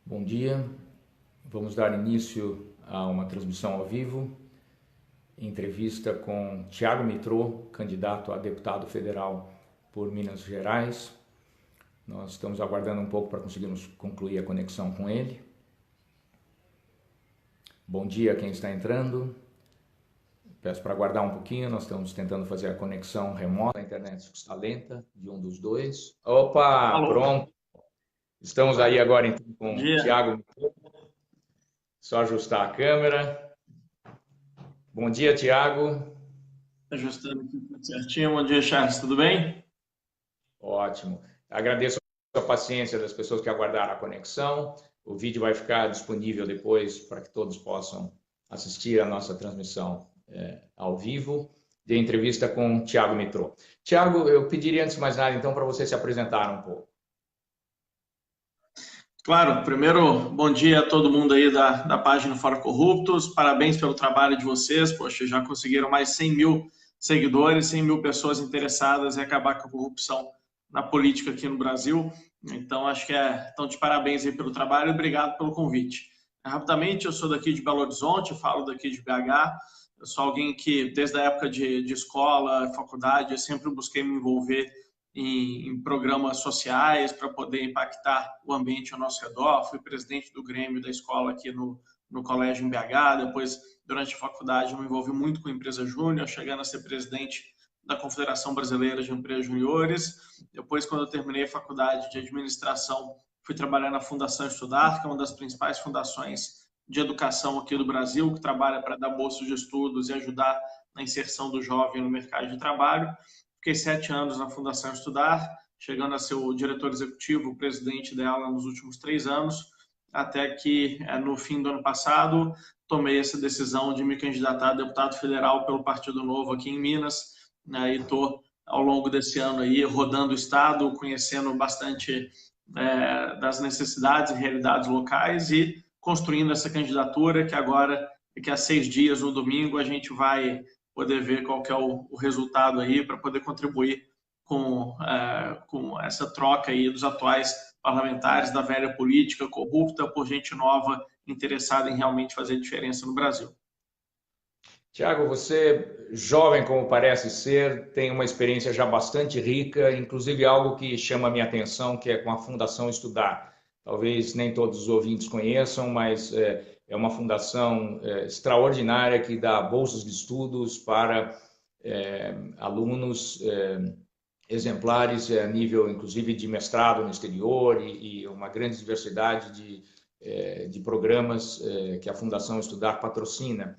Bom dia, vamos dar início a uma transmissão ao vivo, entrevista com Tiago Mitrô, candidato a deputado federal por Minas Gerais. Nós estamos aguardando um pouco para conseguirmos concluir a conexão com ele. Bom dia a quem está entrando. Peço para aguardar um pouquinho, nós estamos tentando fazer a conexão remota, a internet está lenta de um dos dois. Opa, Alô? pronto. Estamos aí agora então Bom com dia. Tiago Mitrô. Só ajustar a câmera. Bom dia, Tiago. Ajustando aqui tudo certinho. Bom dia, Charles. Tudo bem? Ótimo. Agradeço a paciência das pessoas que aguardaram a conexão. O vídeo vai ficar disponível depois para que todos possam assistir a nossa transmissão ao vivo de entrevista com Tiago Mitrô. Tiago, eu pediria antes de mais nada, então, para você se apresentar um pouco. Claro, primeiro, bom dia a todo mundo aí da página Fora Corruptos. Parabéns pelo trabalho de vocês. Poxa, já conseguiram mais 100 mil seguidores, 100 mil pessoas interessadas em acabar com a corrupção na política aqui no Brasil. Então, acho que então, de parabéns aí pelo trabalho e obrigado pelo convite. Rapidamente, eu sou daqui de Belo Horizonte, eu falo daqui de BH. Eu sou alguém que, desde a época de escola, faculdade, eu sempre busquei me envolver em programas sociais para poder impactar o ambiente ao nosso redor. Fui presidente do Grêmio da escola aqui no colégio em BH. Depois, durante a faculdade, eu me envolvi muito com a empresa júnior, chegando a ser presidente da Confederação Brasileira de Empresas Juniores. Depois, quando eu terminei a faculdade de administração, fui trabalhar na Fundação Estudar, que é uma das principais fundações de educação aqui do Brasil, que trabalha para dar bolsas de estudos e ajudar na inserção do jovem no mercado de trabalho. Fiquei 7 anos na Fundação Estudar, chegando a ser o diretor executivo, o presidente dela nos últimos 3 anos, até que no fim do ano passado tomei essa decisão de me candidatar a deputado federal pelo Partido Novo aqui em Minas, né, e estou ao longo desse ano aí rodando o estado, conhecendo bastante das necessidades e realidades locais e construindo essa candidatura que agora, daqui a 6 dias, no domingo, a gente vai poder ver qual que é o resultado aí para poder contribuir com essa troca aí dos atuais parlamentares da velha política corrupta por gente nova interessada em realmente fazer diferença no Brasil. Tiago, você, jovem como parece ser, tem uma experiência já bastante rica, inclusive algo que chama a minha atenção, que é com a Fundação Estudar. Talvez nem todos os ouvintes conheçam, mas é uma fundação extraordinária que dá bolsas de estudos para alunos exemplares a nível, inclusive, de mestrado no exterior e uma grande diversidade de programas que a Fundação Estudar patrocina.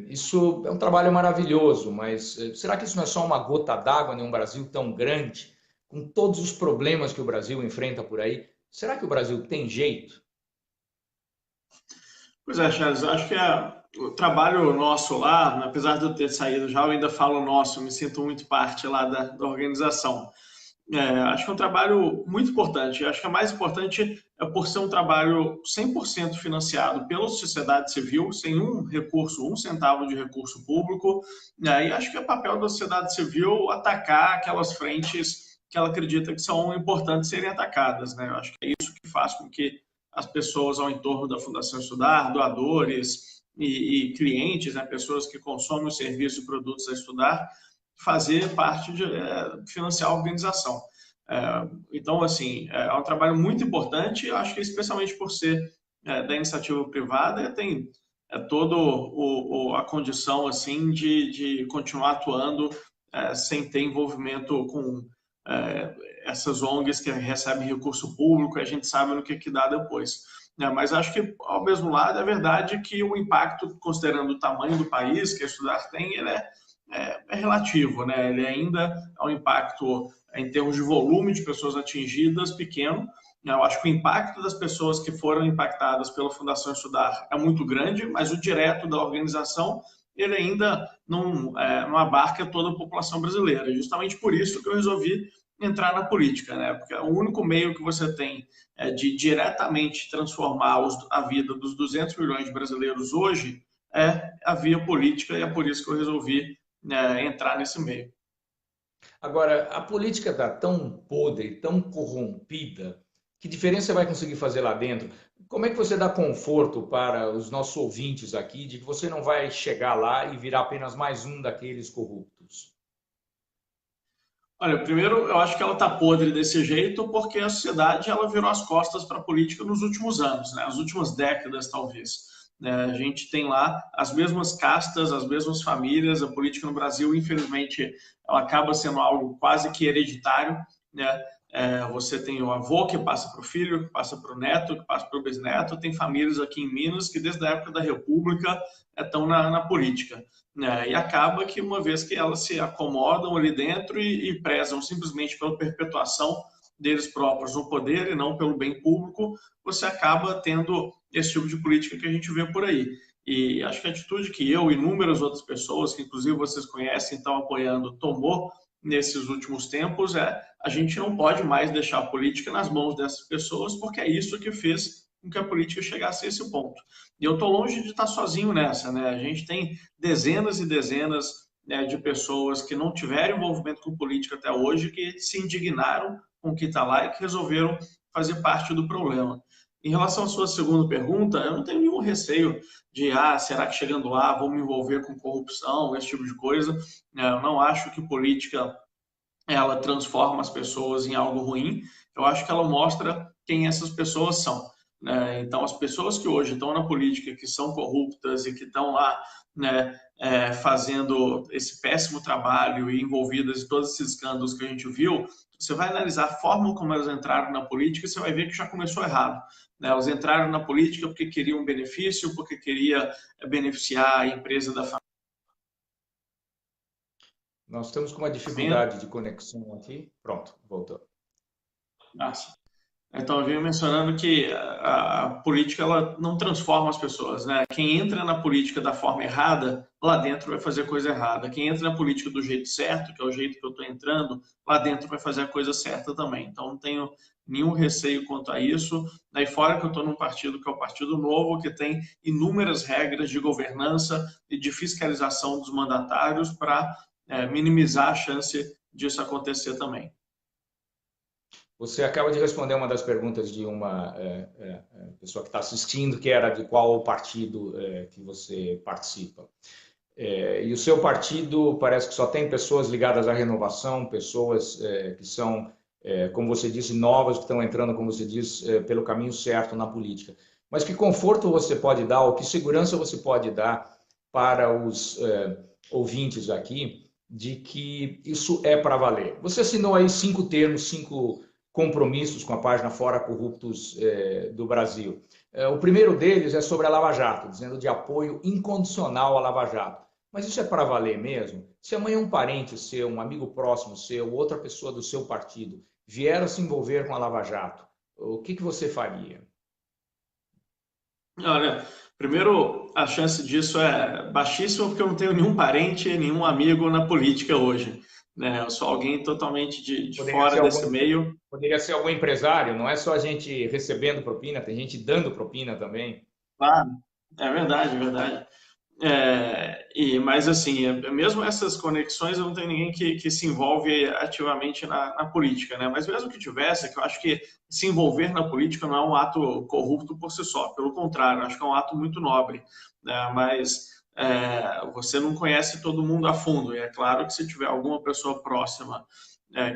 Isso é um trabalho maravilhoso, mas será que isso não é só uma gota d'água em um Brasil tão grande, com todos os problemas que o Brasil enfrenta por aí? Será que o Brasil tem jeito? Pois é, Charles, acho que o trabalho nosso lá, apesar de eu ter saído já, eu ainda falo nosso, me sinto muito parte lá da organização. Acho que é um trabalho muito importante. Acho que a mais importante é por ser um trabalho 100% financiado pela sociedade civil, sem um recurso, um centavo de recurso público. E acho que é papel da sociedade civil atacar aquelas frentes que ela acredita que são importantes serem atacadas, né? Eu acho que é isso que faz com que as pessoas ao entorno da Fundação Estudar, doadores e clientes, né, pessoas que consomem os serviços e produtos a Estudar, fazer parte de financiar a organização. Então, assim, é um trabalho muito importante, eu acho que especialmente por ser da iniciativa privada, tem toda a condição assim de continuar atuando sem ter envolvimento com essas ONGs que recebem recurso público, e a gente sabe no que dá depois. Mas acho que, ao mesmo lado, é verdade que o impacto, considerando o tamanho do país que a Estudar tem, ele é relativo, né? Ele ainda é um impacto, em termos de volume de pessoas atingidas, pequeno. Eu acho que o impacto das pessoas que foram impactadas pela Fundação Estudar é muito grande, mas o direto da organização ele ainda não abarca toda a população brasileira. Justamente por isso que eu resolvi entrar na política, né? Porque o único meio que você tem de diretamente transformar a vida dos 200 milhões de brasileiros hoje é a via política, e é por isso que eu resolvi entrar nesse meio. Agora, a política está tão podre, tão corrompida, Que diferença você vai conseguir fazer lá dentro? Como é que você dá conforto para os nossos ouvintes aqui de que você não vai chegar lá e virar apenas mais um daqueles corruptos? Olha, primeiro, eu acho que ela está podre desse jeito porque a sociedade ela virou as costas para a política nos últimos anos, né? As últimas décadas, talvez. A gente tem lá as mesmas castas, as mesmas famílias. A política no Brasil, infelizmente, ela acaba sendo algo quase que hereditário, né? Você tem o avô que passa para o filho, que passa para o neto, que passa para o bisneto. Tem famílias aqui em Minas que, desde a época da República, estão na política, né? E acaba que, uma vez que elas se acomodam ali dentro e prezam simplesmente pela perpetuação deles próprios no poder e não pelo bem público, você acaba tendo esse tipo de política que a gente vê por aí. E acho que a atitude que eu e inúmeras outras pessoas, que inclusive vocês conhecem, estão apoiando, tomou nesses últimos tempos a gente não pode mais deixar a política nas mãos dessas pessoas, porque é isso que fez com que a política chegasse a esse ponto. E eu estou longe de estar sozinho nessa, né? A gente tem dezenas e dezenas, né, de pessoas que não tiveram envolvimento com política até hoje, que se indignaram com o que está lá e que resolveram fazer parte do problema. Em relação à sua segunda pergunta, eu não tenho nenhum receio de, será que chegando lá vou me envolver com corrupção, esse tipo de coisa. Eu não acho que política ela transforma as pessoas em algo ruim. Eu acho que ela mostra quem essas pessoas são, né? Então, as pessoas que hoje estão na política, que são corruptas e que estão lá, né, fazendo esse péssimo trabalho e envolvidas em todos esses escândalos que a gente viu, você vai analisar a forma como elas entraram na política e você vai ver que já começou errado, né? Elas entraram na política porque queriam um benefício, porque queria beneficiar a empresa da Nós estamos com uma família. dificuldade de conexão aqui. Pronto, voltou. Nossa. Então, eu vinha mencionando que a política ela não transforma as pessoas, né? Quem entra na política da forma errada, lá dentro vai fazer coisa errada. Quem entra na política do jeito certo, que é o jeito que eu estou entrando, lá dentro vai fazer a coisa certa também. Então, não tenho nenhum receio quanto a isso. Daí fora que eu estou num partido que é o Partido Novo, que tem inúmeras regras de governança e de fiscalização dos mandatários para minimizar a chance disso acontecer também. Você acaba de responder uma das perguntas de uma pessoa que está assistindo, que era de qual partido que você participa. E o seu partido parece que só tem pessoas ligadas à renovação, pessoas que são, como você disse, novas, que estão entrando, como você diz, pelo caminho certo na política. Mas que conforto você pode dar, ou que segurança você pode dar para os ouvintes aqui de que isso é para valer? Você assinou aí 5 termos, 5 compromissos com a página Fora Corruptos do Brasil. O primeiro deles é sobre a Lava Jato, dizendo de apoio incondicional à Lava Jato. Mas isso é para valer mesmo? Se amanhã um parente seu, um amigo próximo seu, outra pessoa do seu partido vier a se envolver com a Lava Jato, o que você faria? Olha, primeiro, a chance disso é baixíssima porque eu não tenho nenhum parente, nenhum amigo na política hoje, né? Eu sou alguém totalmente de fora desse meio. Poderia ser algum empresário, não é só a gente recebendo propina, tem gente dando propina também. Claro, é verdade, é verdade. Mas assim, mesmo essas conexões, eu não tenho ninguém que se envolve ativamente na política, né? Mas mesmo que tivesse, que eu acho que se envolver na política não é um ato corrupto por si só, pelo contrário, acho que é um ato muito nobre, né? Mas você não conhece todo mundo a fundo, e é claro que se tiver alguma pessoa próxima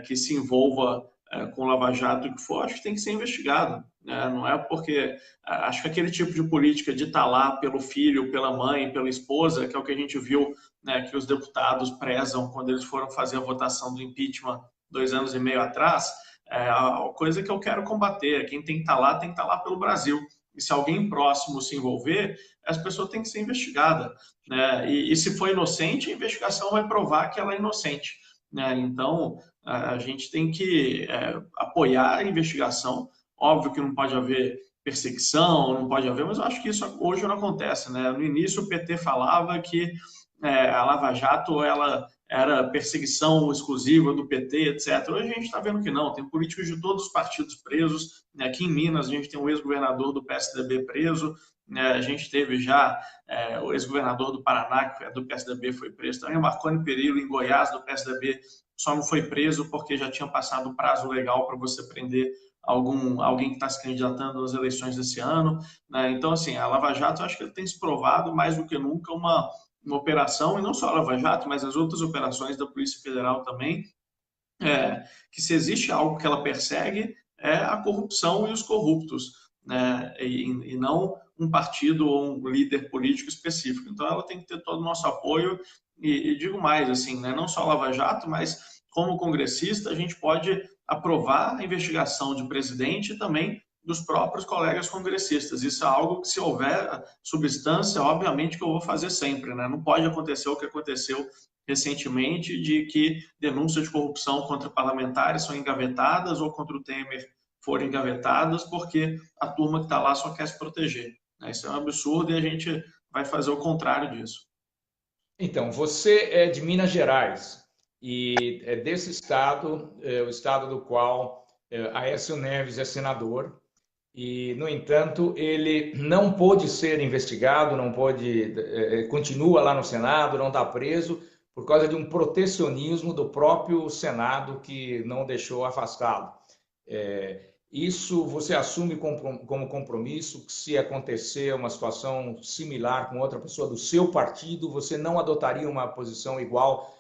que se envolva com Lava Jato e que for, acho que tem que ser investigado, né? Não é porque acho que aquele tipo de política de estar lá pelo filho, pela mãe, pela esposa, que é o que a gente viu, né, que os deputados prezam quando eles foram fazer a votação do impeachment 2 anos e meio atrás, é a coisa que eu quero combater. Quem tem que estar lá tem que estar lá pelo Brasil. E se alguém próximo se envolver, essa pessoa tem que ser investigada, né? E se for inocente, a investigação vai provar que ela é inocente, né? Então, a gente tem que apoiar a investigação. Óbvio que não pode haver perseguição, não pode haver, mas eu acho que isso hoje não acontece, né? No início o PT falava que a Lava Jato ela era perseguição exclusiva do PT, etc. Hoje a gente está vendo que não, tem políticos de todos os partidos presos. Aqui em Minas a gente tem o ex-governador do PSDB preso, a gente teve já o ex-governador do Paraná, que é do PSDB, foi preso também, o Marconi Perillo em Goiás, do PSDB, só não foi preso porque já tinha passado o prazo legal para você prender alguém que está se candidatando às eleições desse ano, né? Então, assim, a Lava Jato, eu acho que tem se provado mais do que nunca uma operação, e não só a Lava Jato, mas as outras operações da Polícia Federal também, que se existe algo que ela persegue, é a corrupção e os corruptos, né? E não um partido ou um líder político específico. Então, ela tem que ter todo o nosso apoio, e digo mais, assim, né? Não só a Lava Jato, mas como congressista, a gente pode aprovar a investigação de presidente e também dos próprios colegas congressistas. Isso é algo que, se houver substância, obviamente que eu vou fazer sempre, né? Não pode acontecer o que aconteceu recentemente, de que denúncias de corrupção contra parlamentares são engavetadas ou contra o Temer foram engavetadas porque a turma que está lá só quer se proteger. Isso é um absurdo e a gente vai fazer o contrário disso. Então, você é de Minas Gerais e é desse estado, o estado do qual Aécio Neves é senador. E, no entanto, ele não pôde ser investigado, não pôde, continua lá no Senado, não está preso, por causa de um protecionismo do próprio Senado que não deixou afastá-lo. Isso você assume como compromisso que, se acontecer uma situação similar com outra pessoa do seu partido, você não adotaria uma posição igual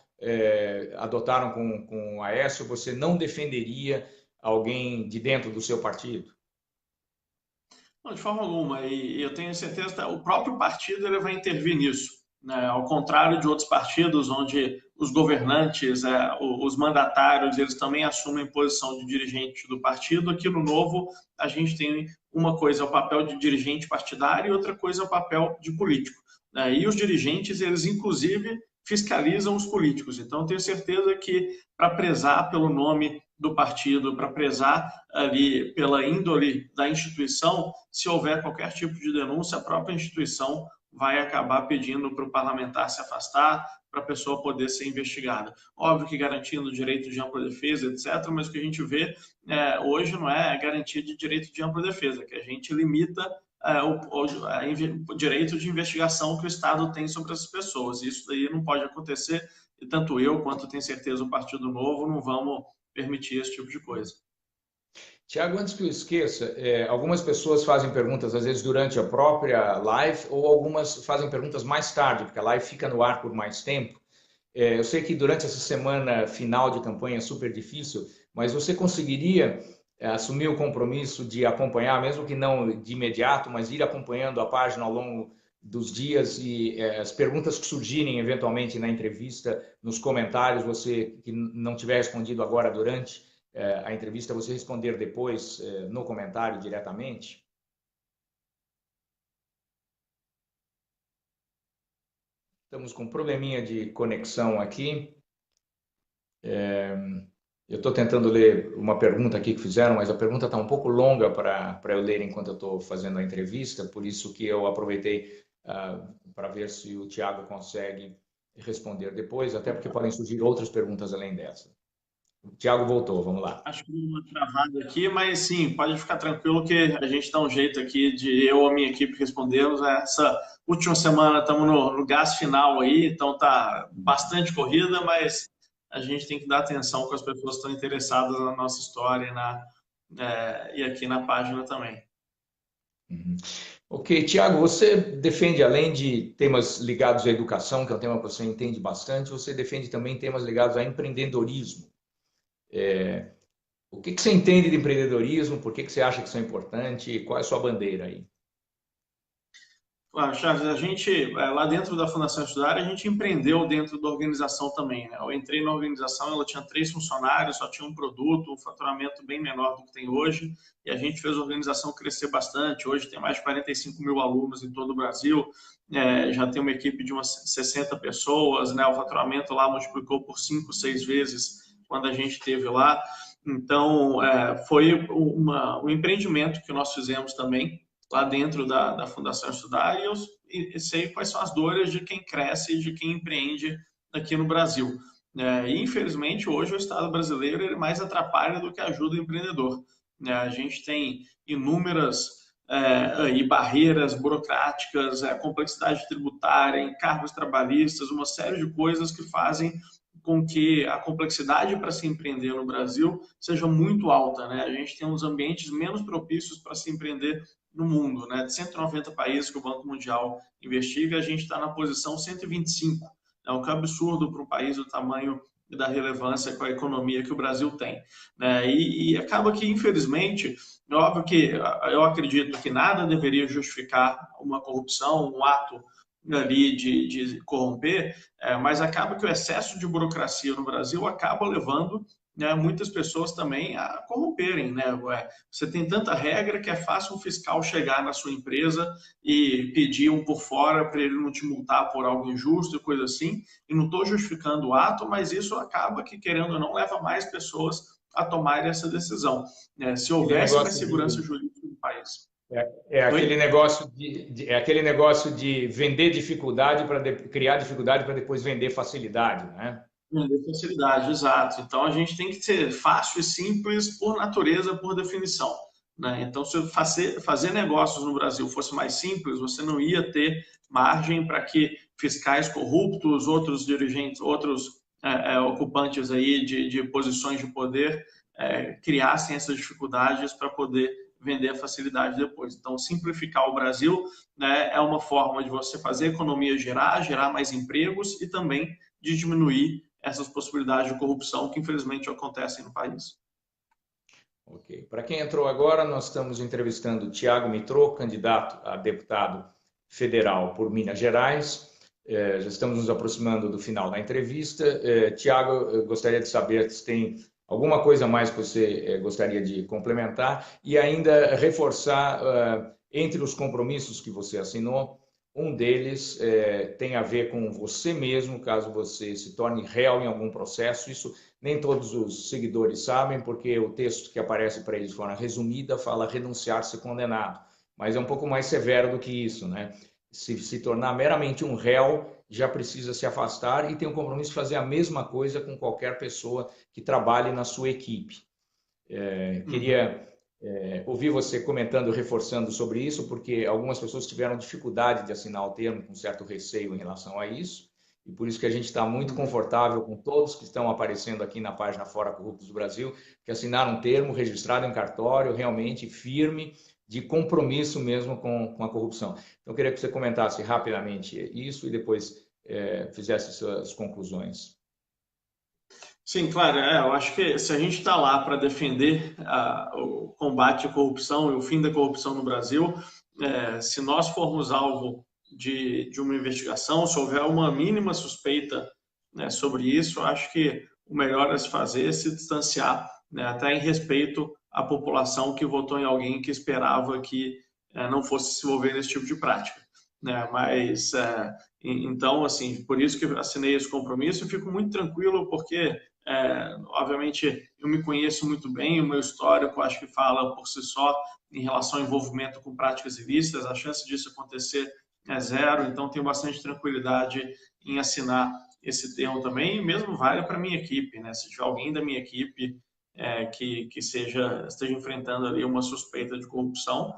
adotaram com o Aécio? Você não defenderia alguém de dentro do seu partido? Não, de forma alguma, e eu tenho certeza que o próprio partido ele vai intervir nisso, né? Ao contrário de outros partidos, onde os governantes, os mandatários, eles também assumem posição de dirigente do partido. Aqui no Novo, a gente tem uma coisa é o papel de dirigente partidário e outra coisa é o papel de político, né? E os dirigentes, eles inclusive fiscalizam os políticos. Então, eu tenho certeza que, para prezar pelo nome do partido, para prezar ali pela índole da instituição, se houver qualquer tipo de denúncia, a própria instituição vai acabar pedindo para o parlamentar se afastar, para a pessoa poder ser investigada. Óbvio que garantindo o direito de ampla defesa, etc., mas o que a gente vê hoje não é garantia de direito de ampla defesa, que a gente limita o direito de investigação que o Estado tem sobre essas pessoas. Isso daí não pode acontecer, e tanto eu quanto tenho certeza o Partido Novo não vamos permitir esse tipo de coisa. Tiago, antes que eu esqueça, algumas pessoas fazem perguntas, às vezes, durante a própria live, ou algumas fazem perguntas mais tarde, porque a live fica no ar por mais tempo. Eu sei que durante essa semana final de campanha é super difícil, mas você conseguiria assumir o compromisso de acompanhar, mesmo que não de imediato, mas ir acompanhando a página ao longo dos dias, e as perguntas que surgirem eventualmente na entrevista, nos comentários, você que não tiver respondido agora durante a entrevista, você responder depois no comentário diretamente? Estamos com um probleminha de conexão aqui. Eu estou tentando ler uma pergunta aqui que fizeram, mas a pergunta está um pouco longa para eu ler enquanto eu estou fazendo a entrevista, por isso que eu aproveitei para ver se o Tiago consegue responder depois, até porque podem surgir outras perguntas além dessa. O Tiago voltou, vamos lá. Acho que deu uma travada aqui, mas sim, pode ficar tranquilo que a gente dá um jeito aqui de eu ou a minha equipe respondermos. Essa última semana estamos no gás final aí, então tá bastante corrida, mas a gente tem que dar atenção com as pessoas que estão interessadas na nossa história e aqui na página também. Uhum. Ok, Tiago, você defende, além de temas ligados à educação, que é um tema que você entende bastante, você defende também temas ligados a empreendedorismo. O que você entende de empreendedorismo? Por que você acha que isso é importante? Qual é a sua bandeira aí? Claro, Charles, a gente, lá dentro da Fundação Estudar, a gente empreendeu dentro da organização também, né? Eu entrei na organização, ela tinha 3 funcionários, só tinha um produto, um faturamento bem menor do que tem hoje, e a gente fez a organização crescer bastante. Hoje tem mais de 45 mil alunos em todo o Brasil, já tem uma equipe de umas 60 pessoas, né? O faturamento lá multiplicou por 5, 6 vezes quando a gente esteve lá. Então, foi um empreendimento que nós fizemos também, lá dentro da Fundação Estudar, e eu sei quais são as dores de quem cresce e de quem empreende aqui no Brasil. E, infelizmente, hoje o Estado brasileiro ele mais atrapalha do que ajuda o empreendedor. A gente tem inúmeras barreiras burocráticas, complexidade tributária, encargos trabalhistas, uma série de coisas que fazem com que a complexidade para se empreender no Brasil seja muito alta, né? A gente tem uns ambientes menos propícios para se empreender no mundo, né? De 190 países que o Banco Mundial investiga, a gente está na posição 125. É um absurdo para um país do tamanho e da relevância com a economia que o Brasil tem, né? E acaba que, infelizmente, é óbvio que eu acredito que nada deveria justificar uma corrupção, um ato ali de corromper, mas acaba que o excesso de burocracia no Brasil acaba levando, né, muitas pessoas também a corromperem, né? Você tem tanta regra que é fácil um fiscal chegar na sua empresa e pedir um por fora para ele não te multar por algo injusto e coisa assim, e não estou justificando o ato, mas isso acaba que, querendo ou não, leva mais pessoas a tomarem essa decisão, né? Se houvesse mais segurança jurídica no país. É aquele negócio de vender dificuldade para criar dificuldade para depois vender facilidade, né? Vender facilidade, exato. Então a gente tem que ser fácil e simples por natureza, por definição, né? Então, se fazer negócios no Brasil fosse mais simples, você não ia ter margem para que fiscais corruptos, outros dirigentes, outros ocupantes aí de posições de poder criassem essas dificuldades para poder vender a facilidade depois. Então, simplificar o Brasil, né, é uma forma de você fazer a economia gerar mais empregos e também de diminuir essas possibilidades de corrupção que, infelizmente, acontecem no país. Ok. Para quem entrou agora, nós estamos entrevistando o Thiago Mitrô, candidato a deputado federal por Minas Gerais. Já estamos nos aproximando do final da entrevista. Thiago, eu gostaria de saber se tem alguma coisa mais que você gostaria de complementar e ainda reforçar entre os compromissos que você assinou, um deles tem a ver com você mesmo, caso você se torne réu em algum processo. Isso nem todos os seguidores sabem, porque o texto que aparece para eles de forma resumida fala renunciar-se condenado, mas é um pouco mais severo do que isso, né? Se tornar meramente um réu, já precisa se afastar e tem um compromisso de fazer a mesma coisa com qualquer pessoa que trabalhe na sua equipe. Queria ouvir você comentando, reforçando sobre isso, porque algumas pessoas tiveram dificuldade de assinar o termo com certo receio em relação a isso, e por isso que a gente está muito confortável com todos que estão aparecendo aqui na página Fora Corruptos do Brasil, que assinaram um termo registrado em cartório, realmente firme, de compromisso mesmo com a corrupção. Então, eu queria que você comentasse rapidamente isso e depois fizesse suas conclusões. Sim, claro. Eu acho que se a gente está lá para defender o combate à corrupção e o fim da corrupção no Brasil, se nós formos alvo de uma investigação, se houver uma mínima suspeita, né, sobre isso, eu acho que o melhor a se fazer é se distanciar, né, até em respeito à população que votou em alguém que esperava que não fosse se envolver nesse tipo de prática, né? Mas, então, assim, por isso que assinei esse compromisso e fico muito tranquilo, porque obviamente eu me conheço muito bem, o meu histórico acho que fala por si só em relação ao envolvimento com práticas ilícitas, a chance disso acontecer é zero, então tenho bastante tranquilidade em assinar esse termo também, e mesmo vale para a minha equipe, né? Se tiver alguém da minha equipe que esteja enfrentando ali uma suspeita de corrupção,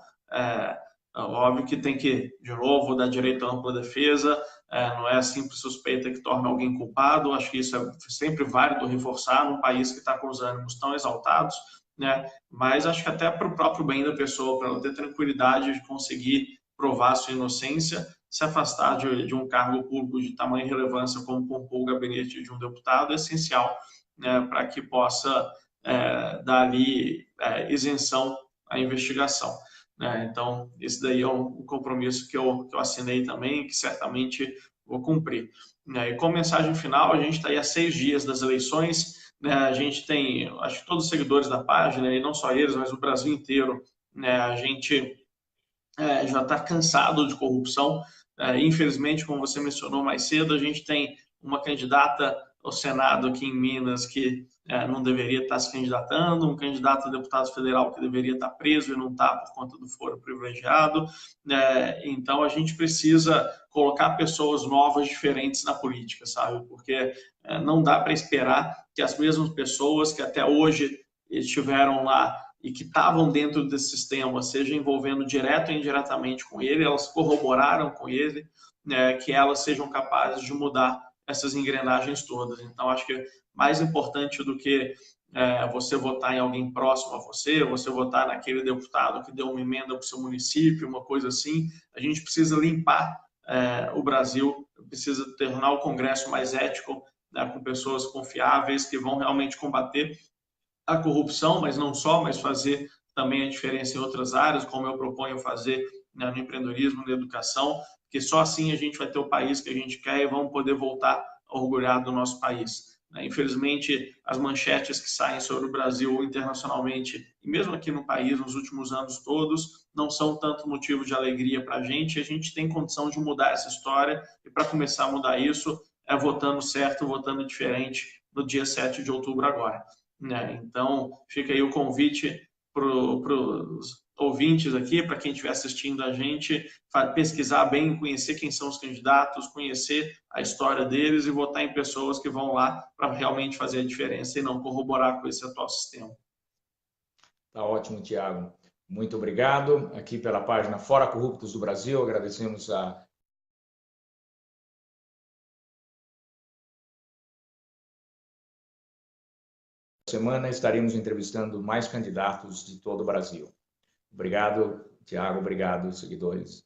óbvio que tem que, de novo, dar direito à ampla defesa, não é a simples suspeita que torna alguém culpado. Acho que isso é sempre válido reforçar num país que está com os ânimos tão exaltados, né? Mas acho que até para o próprio bem da pessoa, para ela ter tranquilidade de conseguir provar sua inocência, se afastar de um cargo público de tamanha relevância como compor o gabinete de um deputado é essencial, né, para que possa dar ali isenção à investigação, né? Então, esse daí é um compromisso que eu assinei também, que certamente vou cumprir, né? E como mensagem final, a gente está aí há 6 dias das eleições, né? A gente tem, acho que todos os seguidores da página, e não só eles, mas o Brasil inteiro, né? A gente já está cansado de corrupção. Infelizmente, como você mencionou mais cedo, a gente tem uma candidata ao Senado aqui em Minas que não deveria estar se candidatando, um candidato a deputado federal que deveria estar preso e não está por conta do foro privilegiado. Então, a gente precisa colocar pessoas novas, diferentes na política, sabe? Porque não dá para esperar que as mesmas pessoas que até hoje estiveram lá e que estavam dentro desse sistema, seja envolvendo direto ou indiretamente com ele, elas corroboraram com ele, né, que elas sejam capazes de mudar essas engrenagens todas. Então, acho que mais importante do que você votar em alguém próximo a você, ou você votar naquele deputado que deu uma emenda para o seu município, uma coisa assim, a gente precisa limpar o Brasil, precisa tornar o Congresso mais ético, né, com pessoas confiáveis que vão realmente combater a corrupção, mas não só, mas fazer também a diferença em outras áreas, como eu proponho fazer, né, no empreendedorismo, na educação, porque só assim a gente vai ter o país que a gente quer e vamos poder voltar a orgulhar do nosso país. Infelizmente, as manchetes que saem sobre o Brasil internacionalmente, e mesmo aqui no país, nos últimos anos todos, não são tanto motivo de alegria para a gente tem condição de mudar essa história, e para começar a mudar isso, é votando certo, votando diferente, no dia 7 de outubro agora. Então, fica aí o convite para os ouvintes aqui, para quem estiver assistindo a gente, pesquisar bem, conhecer quem são os candidatos, conhecer a história deles e votar em pessoas que vão lá para realmente fazer a diferença e não corroborar com esse atual sistema. Tá ótimo, Tiago. Muito obrigado. Aqui pela página Fora Corruptos do Brasil, agradecemos a semana estaremos entrevistando mais candidatos de todo o Brasil. Obrigado, Tiago. Obrigado, seguidores.